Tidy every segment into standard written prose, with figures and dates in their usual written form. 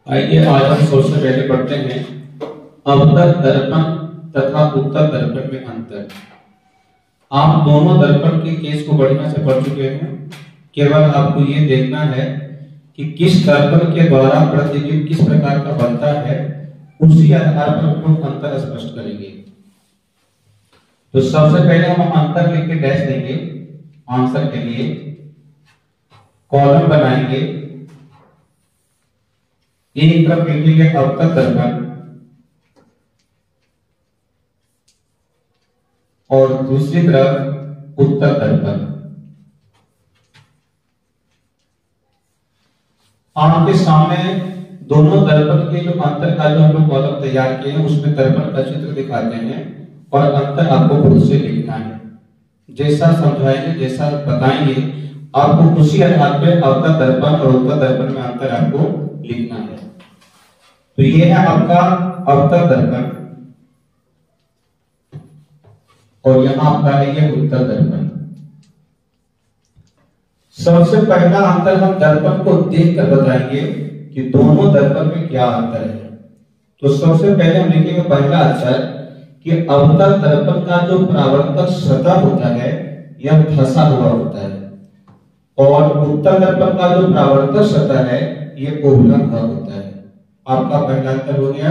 आइए आज हम सबसे पहले पढ़ते हैं अवतल दर्पण तथा उत्तल दर्पण में अंतर। आप दोनों दर्पण के केस को बढ़िया से पढ़ चुके हैं। केवल आपको ये देखना है कि किस दर्पण के द्वारा प्रतिबिंब किस प्रकार का बनता है, उसी आधार पर हम अंतर स्पष्ट करेंगे। तो सबसे पहले हम अंतर लिख के डैश देंगे आंसर के लिए, कॉलम बनाएंगे। एक तरफ लिखेंगे अवतल दर्पण और दूसरी तरफ उत्तल दर्पण। आपके सामने दोनों दर्पण के जो अंतर का जो हम लोग कॉलम तैयार किए हैं उसमें दर्पण का चित्र दिखाते हैं और अंतर आपको खुद से लिखना है। जैसा समझाएंगे, जैसा बताएंगे, आपको उसी आधार पे अवतल दर्पण और उत्तल दर्पण में अंतर आपको लिखना है। तो ये है आपका अवतल दर्पण और यहां आपका है ये उत्तल दर्पण। सबसे पहला अंतर हम दर्पण को देखकर बताएंगे कि दोनों दर्पण में क्या अंतर है। तो सबसे पहले हम लिखेंगे पहला अंतर कि अवतल दर्पण का जो परावर्तक सतह होता है यह धंसा हुआ होता है और उत्तल दर्पण का जो परावर्तक सतह है यह उभरा हुआ होता है। आपका पहला अंतर हो गया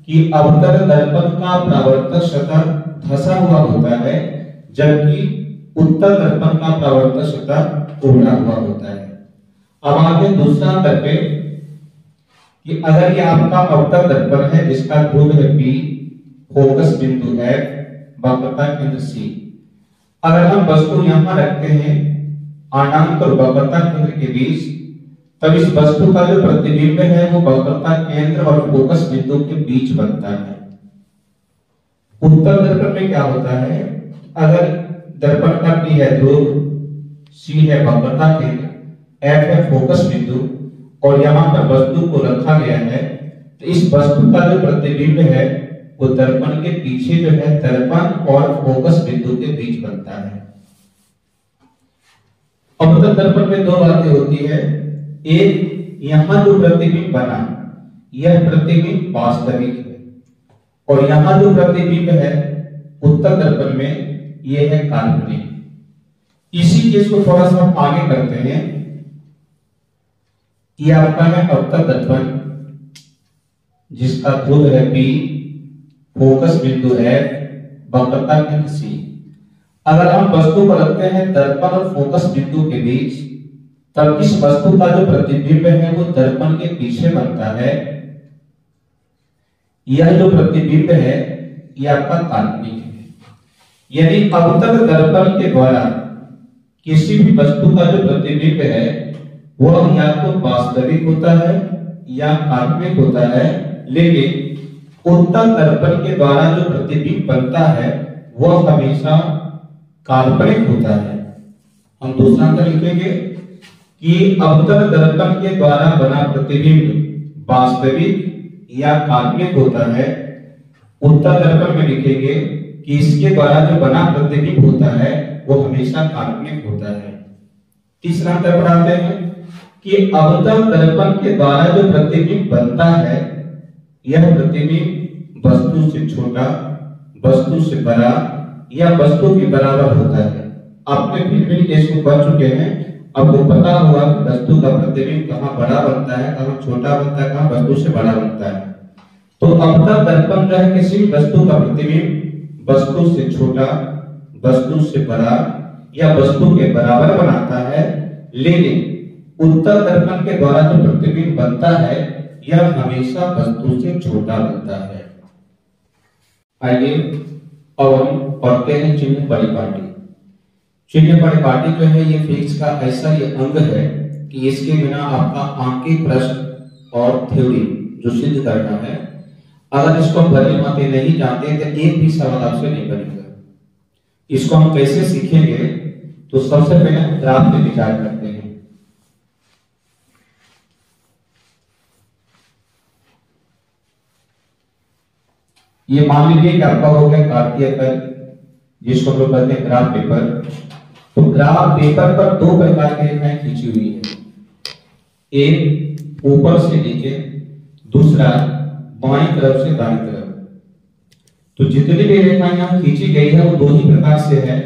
कि अवतल दर्पण का परावर्तक सतह धंसा हुआ होता है, जबकि उत्तल दर्पण का परावर्तक सतह उभरा हुआ होता है। अब आगे दूसरा अंतर पे कि अगर ये आपका अवतल दर्पण है जिसका ध्रुव है P, फोकस बिंदु F, वक्रता केंद्र C। अगर हम वस्तु यहां रखते हैं अनंत और वक्रता केंद्र के बीच, तब इस वस्तु का जो प्रतिबिंब है वो वक्रता केंद्र और फोकस बिंदु के बीच बनता है। उत्तल दर्पण में क्या होता है, अगर दर्पण का P है ध्रुव, C है वक्रता केंद्र, F है फोकस बिंदु और यहां पर वस्तु को रखा गया है, तो इस वस्तु का जो प्रतिबिंब है वो दर्पण के पीछे जो है दर्पण और फोकस बिंदु के बीच बनता है। अवतल दर्पण में दो बातें होती है। एक, यहां जो प्रतिबिंब बना यह प्रतिबिंब वास्तविक है और यहां जो प्रतिबिंब है उत्तल दर्पण में यह है काल्पनिक। इसी चीज को थोड़ा सा हम आगे करते हैं। यह आपका है अवतल दर्पण जिसका ध्रुव है P, फोकस बिंदु F, वक्रता केंद्र C। अगर हम वस्तु को रखते हैं दर्पण और फोकस बिंदु के बीच, तब इस वस्तु का जो प्रतिबिंब है वो दर्पण के पीछे बनता है। यह जो प्रतिबिंब है यह आपका काल्पनिक है। यानी अवतल दर्पण के द्वारा किसी भी वस्तु का जो प्रतिबिंब है वह या तो वास्तविक होता है या काल्पनिक होता है, लेकिन उत्तल दर्पण के द्वारा जो प्रतिबिंब बनता है वह हमेशा काल्पनिक होता है। हम दूसरा अंतर लिखेंगे कि अवतल दर्पण के द्वारा बना प्रतिबिंब वास्तविक या काल्पनिक होता है। उत्तल दर्पण में लिखेंगे कि इसके द्वारा जो बना प्रतिबिंब होता है वो हमेशा काल्पनिक होता है। तीसरा अंतर पढ़ाते हैं कि अवतल दर्पण के द्वारा जो प्रतिबिंब बनता है यह प्रतिबिंब वस्तु से छोटा, वस्तु से बड़ा या वस्तु के बराबर होता है। आपने फिर केस को पढ़ चुके हैं, आपको पता होगा कि वस्तु का प्रतिबिंब कहां बड़ा बनता है, कहां छोटा बनता है, कहां वस्तु से बड़ा बनता है। तो अवतल दर्पण जो है किसी वस्तु का प्रतिबिंब वस्तु से छोटा, वस्तु से बड़ा या वस्तु के बराबर बनाता है, लेकिन उत्तल दर्पण के द्वारा जो प्रतिबिंब बनता है यह हमेशा वस्तु से छोटा बनता है। आइए अब हम पढ़ते हैं चिन्ह परिपाटी। चिन्ह परिपाटी जो है ये फिजिक्स का ऐसा ये अंग है कि इसके बिना आपका अंकीय प्रश्न और थ्योरी जो सिद्ध करना है, अगर इसको भली भांति नहीं जानते तो एक भी सवाल आपसे नहीं बनेगा। इसको हम कैसे सीखेंगे, तो सबसे पहले हम ग्राफ पे विचार करते हैं। ये मान लीजिए कि आपका हो गया कार्तीय कर, जिसको हम लोग कहते हैं ग्राफ पेपर। तो ग्राफ पेपर पर दो प्रकार की रेखाएं खींची हुई है, एक ऊपर से नीचे दूसरा बाईं तरफ से दाईं तरफ। तो जितनी भी रेखाएं यहां खींची गई है वो दो ही प्रकार से है,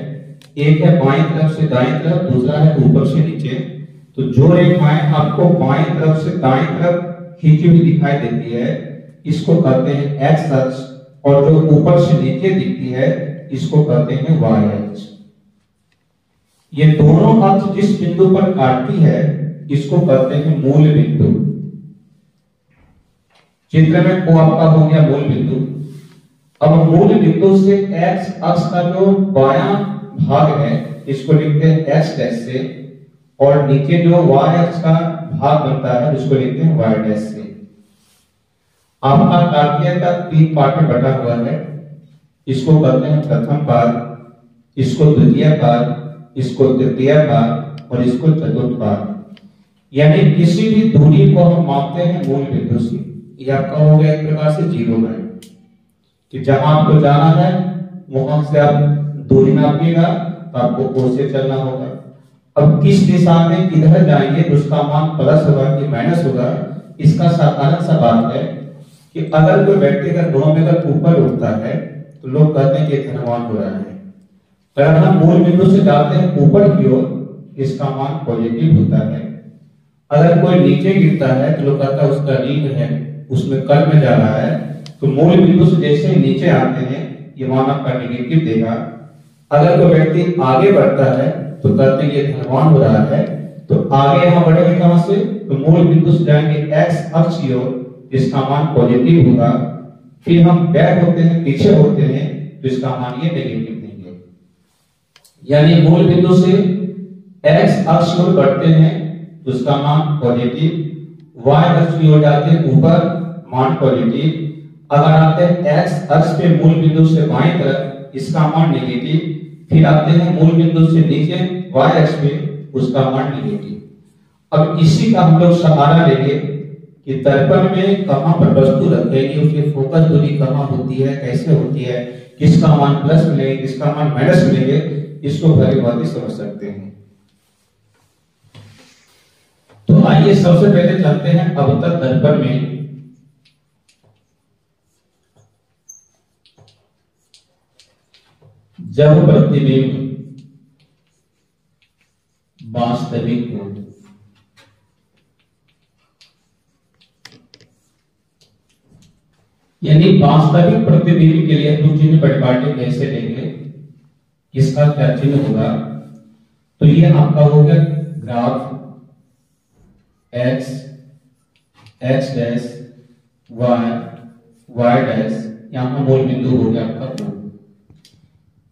एक है बाईं तरफ से दाईं तरफ, दूसरा है ऊपर से नीचे। तो जो रेखाएं आपको बाईं तरफ से दाईं तरफ खींची हुई दिखाई देती है इसको कहते हैं एक्स अक्ष, और जो ऊपर से नीचे दिखती है इसको कहते हैं वाई अक्ष। ये दोनों अक्ष जिस बिंदु पर काटती है इसको कहते हैं मूल बिंदु। चित्र में को आपका हो गया मूल बिंदु। अब मूल बिंदु से एक्स अक्ष का जो बायां भाग है इसको लिखते हैं एक्स डैश से, और नीचे जो वाई अक्ष का भाग बनता है उसको लिखते हैं वाई डैश से। आपका कार्तीय का 3 पार्ट में बटा हुआ है, इसको कहते हैं प्रथम पाद, इसको द्वितीय पाद, इसको तृतीय पाद और इसको चतुर्थ पाद। यानी किसी भी दूरी को हम मापते हैं मूल बिंदु से। ये आपका हो गया एक प्रकार से जीरो है कि जहां आपको जाना है वहां से आप दूरी नापिएगा तो आपको ओ से चलना होगा। अब किस दिशा में किधर जाएंगे तो उसका मान प्लस होगा कि माइनस होगा, इसका साधारण सा बात है कि अगर कोई व्यक्ति अगर 9 मीटर ऊपर उठता है तो लोग कहते हैं कि धनवान हो रहा है। अगर हम मूल बिंदु से जाते हैं ऊपर की ओर इसका मान पॉजिटिव होता है। अगर कोई नीचे गिरता है तो लोग कहता है उसका ऋण है, उसमें कर्म में जा रहा है। तो मूल बिंदु से जैसे ही नीचे आते हैं ये मान आपका नेगेटिव देगा। अगर कोई व्यक्ति आगे बढ़ता है तो कहते हैं ये धनवान हो रहा है। तो आगे हम बढ़ेंगे कहां से, तो मूल बिंदु से जाएंगे एक्स अक्ष की ओर, इसका मान पॉजिटिव होगा। फिर हम बैक होते हैं, पीछे होते हैं तो इसका मान ये नेगेटिव देंगे। यानी मूल बिंदु से एक्स अक्ष की ओर बढ़ते हैं तो उसका मान पॉजिटिव, वाई अक्ष की ओर जाते हैं ऊपर मान पॉजिटिव। अगर आते हैं एक्स अक्ष पे मूल बिंदु से बाईं तरफ इसका मान नेगेटिव, फिर आते हैं मूल बिंदु से नीचे वाई अक्ष पे उसका मान नेगेटिव। अब इसी का हम लोग सहारा लेंगे कि दर्पण में कहां पर वस्तु रखेंगे, उसकी फोकस दूरी कहां होती है, कैसे होती है, किसका मान प्लस मिलेगा किसका मान माइनस मिलेंगे, इसको भली भांति समझ सकते हैं। तो आइए सबसे पहले चलते हैं अवतल दर्पण में। जब प्रतिबिंब वास्तविक हो, यानी वास्तविक प्रतिबिंब के लिए हम चिन्ह परिपाटी कैसे लेंगे, किसका क्या चिन्ह होगा। तो ये आपका हो गया graph X, X dash, Y, Y dash, यहां मूल बिंदु हो गया आपका O।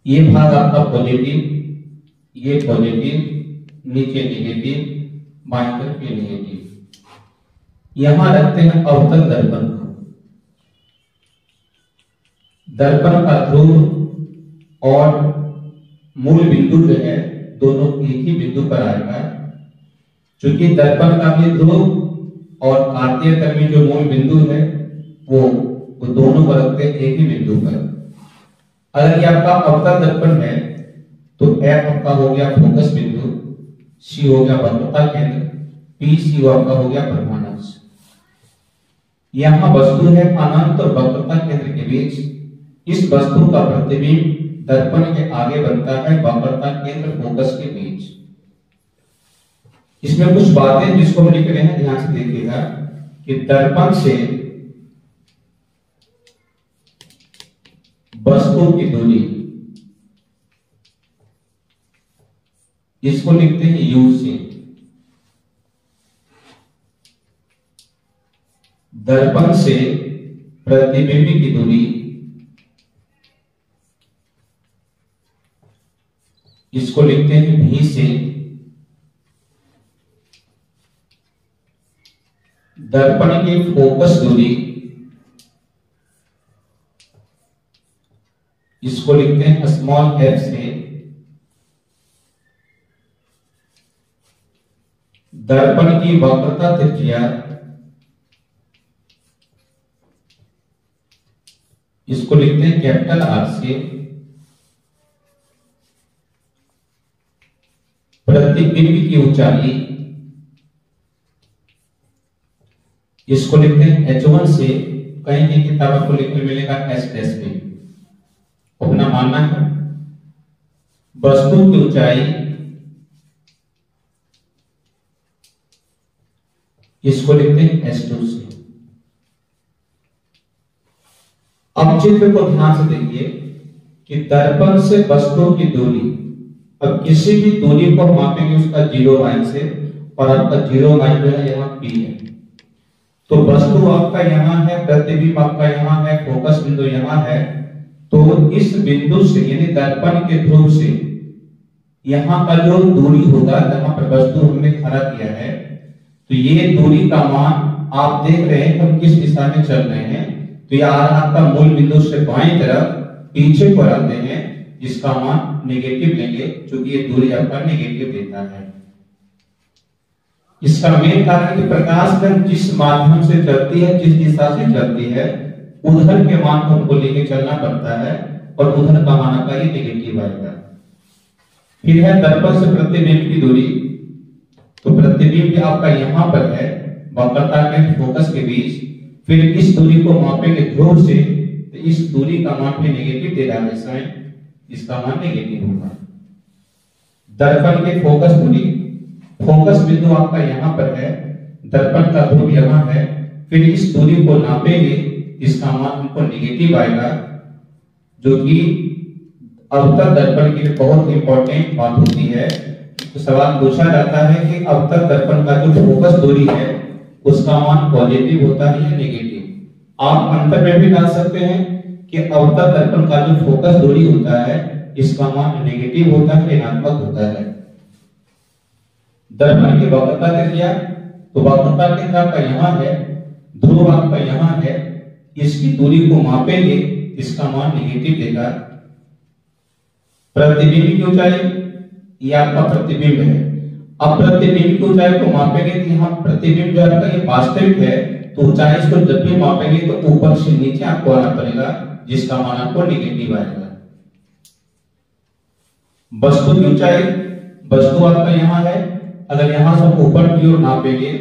ये भाग आपका पॉजिटिव, ये पॉजिटिव, नीचे नेगेटिव, बाईं तरफ ये नेगेटिव। यहां रखते हैं अवतल दर्पण को। दर्पण का ध्रुव और मूल बिंदु जो है दोनों एक ही बिंदु पर आएगा। क्योंकि दर्पण का भी ध्रुव और कार्तीय तल में जो मूल बिंदु है वो दोनों को रखते हैं एक ही बिंदु पर। अगर ये आपका अवतल दर्पण है तो F आपका हो गया फोकस बिंदु, C हो गया वक्रता केंद्र, PC आपका हो गया प्रधान अक्ष। यहां वस्तु है अनंत और वक्रता केंद्र के बीच। इस वस्तु का प्रतिबिंब दर्पण के आगे बनता है वक्रता केंद्र फोकस के बीच। इसमें कुछ बातें जिसको हम लिख रहे हैं ध्यान से देखिएगा कि दर्पण से वस्तु की दूरी, इसको लिखते हैं U से। दर्पण से प्रतिबिंब की दूरी, इसको लिखते हैं V से। दर्पण की फोकस दूरी, इसको लिखते हैं स्मॉल f से। दर्पण की वक्रता त्रिज्या, इसको लिखते हैं कैपिटल R से। प्रतिबिंब की ऊंचाई, इसको लिखते हैं H1 से, कहीं की किताब आपको लिखने मिलेगा S' पे। अपना मानना है वस्तु की ऊंचाई इसको लिखते हैं S2 से। अब चित्र को ध्यान से देखिए कि दर्पण से वस्तु की दूरी, अब किसी भी दूरी को मापेंगे उसका जीरो लाइन से, और आपका जीरो लाइन जो है यहाँ P है। तो वस्तु आपका यहाँ है, प्रतिबिंब आपका यहाँ है, फोकस बिंदु यहाँ है। तो इस बिंदु से यानी दर्पण के ध्रुव से यहाँ का जो दूरी होगा, जहां पर वस्तु हमने खड़ा किया है, तो ये दूरी का मान आप देख रहे हैं हम किस दिशा में चल रहे हैं। तो यह आपका मूल बिंदु से बाईं तरफ पीछे को आते हैं, जिसका मान नेगेटिव लेंगे, क्योंकि ये दूरी आपका नेगेटिव देता है। इसका मेन कारण कि प्रकाश किरण जिस माध्यम से चलती है, जिस दिशा से चलती है, उधर के मान को हमको लेके चलना पड़ता है, और उधर का मान आपका ये नेगेटिव आएगा। फिर है दर्पण से प्रतिबिंब की दूरी। तो प्रतिबिंब आपका यहाँ पर है, वक्रता के फोकस के बीच। फिर इस दूरी को मापेंगे ध्रुव से, तो इस दूरी का मान भी नेगेटिव दे रहा है साइन, इसका मान नेगेटिव होगा। दर्पण के फोकस दूरी, फोकस बिंदु आपका यहाँ पर है, दर्पण का ध्रुव यहाँ है। फिर इस दूरी को नापेंगे, इसका मान हमको नेगेटिव आएगा, जो कि अवतल दर्पण की बहुत इंपॉर्टेंट बात होती है। तो सवाल पूछा जाता है कि अवतल दर्पण का जो फोकस दूरी है उसका मान पॉजिटिव होता है या नेगेटिव। आप अंतर में भी डाल सकते हैं कि अवतल दर्पण का जो फोकस दूरी होता है इसका मान नेगेटिव होता है, ऋणात्मक होता है। दर्पण की वक्रता त्रिज्या, तो वक्रता केंद्र आपका यहाँ है, ध्रुव आपका यहाँ है, इसकी दूरी को मापेंगे, इसका मान नेगेटिव देगा। प्रतिबिंब की ऊंचाई, ये आपका प्रतिबिंब है। अब प्रतिबिंब की ऊंचाई को मापेंगे कि यहाँ प्रतिबिंब जो आपका ये वास्तविक है, तो ऊंचाई इसको जब भी मापेंगे तो ऊपर से नीचे आपको आना पड़ेगा, जिसका मान आपको नेगेटिव आएगा। वस्तु की ऊंचाई, वस्तु आपका यहाँ है, अगर यहाँ से ऊपर की ओर नापेंगे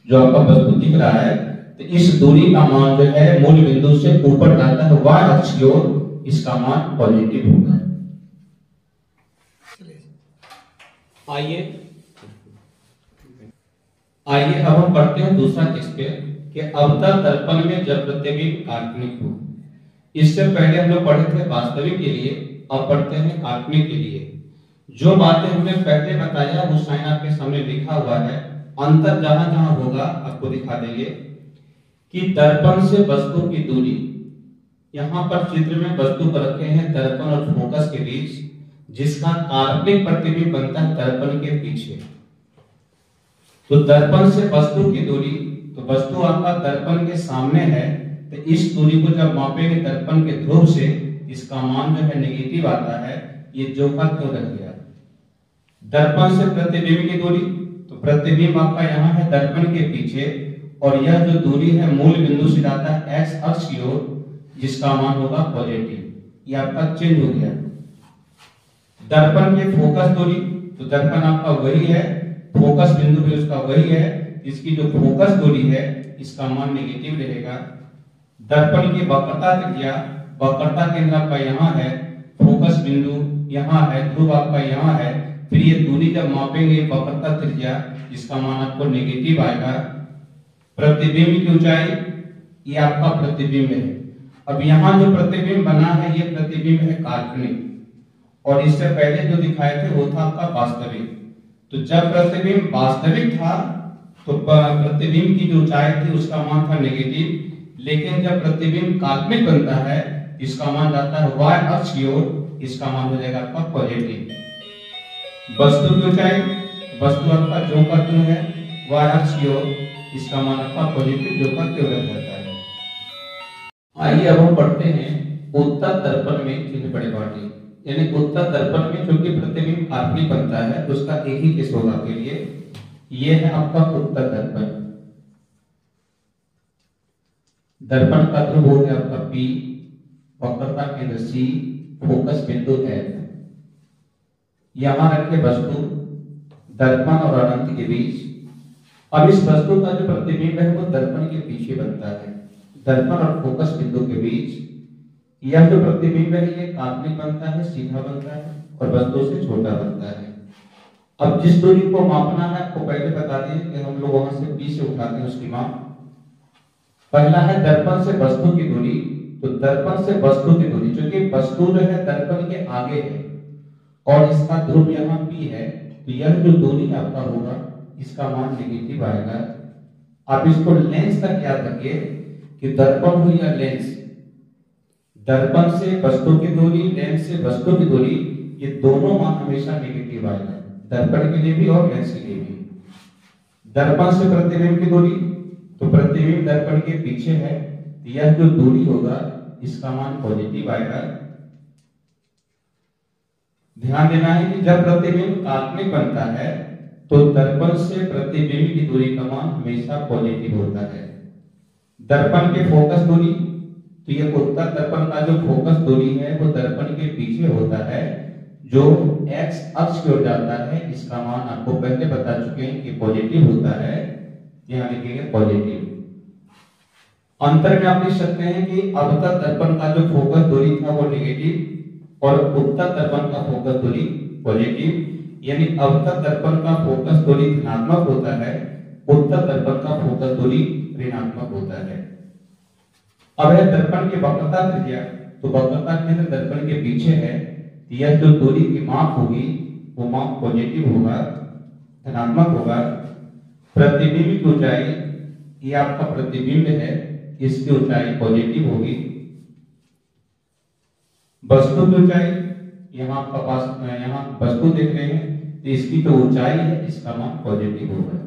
जो आपका वस्तु दिख रहा है, तो इस दूरी का मान जो है मूल बिंदु से ऊपर जाता है y अक्ष की ओर, इसका मान पॉजिटिव होगा। आइए अब हम पढ़ते हैं दूसरा केस पे कि अवतल दर्पण में जब प्रतिबिंब काल्पनिक हो। इससे पहले हम लोग पढ़े थे वास्तविक के लिए, अब पढ़ते हैं काल्पनिक के लिए। जो बातें हमने पहले बताया वो साइन आपके सामने लिखा हुआ है, अंतर जहां जहां होगा आपको दिखा देंगे। कि दर्पण से वस्तु की दूरी, यहाँ पर चित्र में वस्तु को रखे हैं दर्पण और फोकस के बीच, जिसका काल्पनिक प्रतिबिंब बनता है दर्पण के पीछे। तो दर्पण से वस्तु की दूरी, तो वस्तु आपका दर्पण के सामने है, तो इस दूरी को जब मापेंगे दर्पण के ध्रुव से, इसका मान जो है नेगेटिव आता है। ये जो का क्यों रख गया। दर्पण से प्रतिबिंब की दूरी, तो प्रतिबिंब आपका यहाँ है दर्पण के पीछे, और यह जो दूरी है मूल बिंदु से जाता है x अक्ष की ओर, जिसका मान होगा पॉजिटिव। ये आपका चेंज हो गया। दर्पण के फोकस दूरी, तो दर्पण आपका वही है, फोकस बिंदु भी उसका वही है, इसकी जो फोकस दूरी है इसका मान नेगेटिव रहेगा। दर्पण की वक्रता त्रिज्या, वक्रता केंद्र आपका यहाँ है, फोकस बिंदु यहाँ है, ध्रुव आपका यहाँ है। फिर ये दूरी जब मापेंगे वक्रता त्रिज्या, इसका मान आपको नेगेटिव आएगा। प्रतिबिंब की ऊंचाई, ये आपका प्रतिबिंब है। अब यहाँ जो प्रतिबिंब बना है ये प्रतिबिंब है काल्पनिक, और इससे पहले जो दिखाए थे वो था आपका वास्तविक। तो जब प्रतिबिंब वास्तविक था तो प्रतिबिंब की जो ऊंचाई थी उसका मान था नेगेटिव, लेकिन जब प्रतिबिंब काल्पनिक बनता है इसका मान जाता है y अक्ष की ओर, इसका मान हो जाएगा आपका पॉजिटिव। वस्तु की ऊंचाई, वस्तु आपका जो का क्यों है y अक्ष की ओर, इसका मान आपका पॉजिटिव जो का क्यों रह जाता है। आइए अब हम पढ़ते हैं उत्तल दर्पण में चिन्ह बड़े बाटी, यानी उत्तल दर्पण में जो कि प्रतिबिंब काल्पनिक बनता है उसका एक ही केस होगा के लिए। ये है आपका उत्तल दर्पण। दर्पण का ध्रुव हो गया आपका P, वक्रता केंद्र C, फोकस बिंदु L। यहां रखे वस्तु दर्पण और अनंत के बीच, अब इस वस्तु का जो प्रतिबिंब है वो दर्पण के पीछे बनता है। दर्पण और फोकस बिंदु के बीच यह जो प्रतिबिंब है ये काल्पनिक बनता है, सीधा बनता है और वस्तु से छोटा बनता है। अब जिस दूरी को मापना है आपको पहले बता दें कि हम लोग वहां से बी से उठाते हैं उसकी माप। पहला है दर्पण से वस्तु की दूरी। तो दर्पण से वस्तु की दूरी, क्योंकि वस्तु जो है दर्पण के आगे है और इसका ध्रुव यहाँ P है, तो यह जो दूरी आपका होगा इसका मान नेगेटिव आएगा। आप इसको लेंस तक याद रखिए कि दर्पण हो या लेंस, दर्पण से वस्तु की दूरी, लेंस से वस्तु की दूरी, ये दोनों मान हमेशा नेगेटिव आएगा, दर्पण के लिए भी और लेंस के लिए भी। दर्पण से प्रतिबिंब की दूरी, तो प्रतिबिंब दर्पण के पीछे है, यह जो दूरी होगा इसका मान पॉजिटिव आएगा। ध्यान देना है कि जब प्रतिबिंब काल्पनिक बनता है तो दर्पण से प्रतिबिंब की दूरी का मान हमेशा पॉजिटिव होता है। दर्पण के फोकस दूरी, तो यह उत्तर दर्पण का जो फोकस दूरी है वो दर्पण के पीछे होता है, जो x अक्ष की ओर जाता है, इसका मान आपको पहले बता चुके हैं कि पॉजिटिव होता है, यहां लिखेंगे पॉजिटिव। अंतर में आप लिख सकते हैं कि अवतल दर्पण का जो फोकस दूरी था वो नेगेटिव और उत्तर दर्पण का फोकस दूरी पॉजिटिव, यानी अवतल दर्पण का फोकस दूरी धनात्मक होता है, उत्तर दर्पण का फोकस दूरी ऋणात्मक होता है। अब है दर्पण की वक्रता त्रिज्या, तो वक्रता केंद्र दर्पण के पीछे है, यह जो दूरी की माप होगी वो माप पॉजिटिव होगा, धनात्मक होगा। प्रतिबिंब की ऊंचाई, ये आपका प्रतिबिंब है, इसकी ऊंचाई पॉजिटिव होगी। वस्तु की ऊंचाई, यहाँ आपका पास यहाँ वस्तु देख रहे हैं, तो इसकी जो ऊंचाई है इसका मान पॉजिटिव होगा।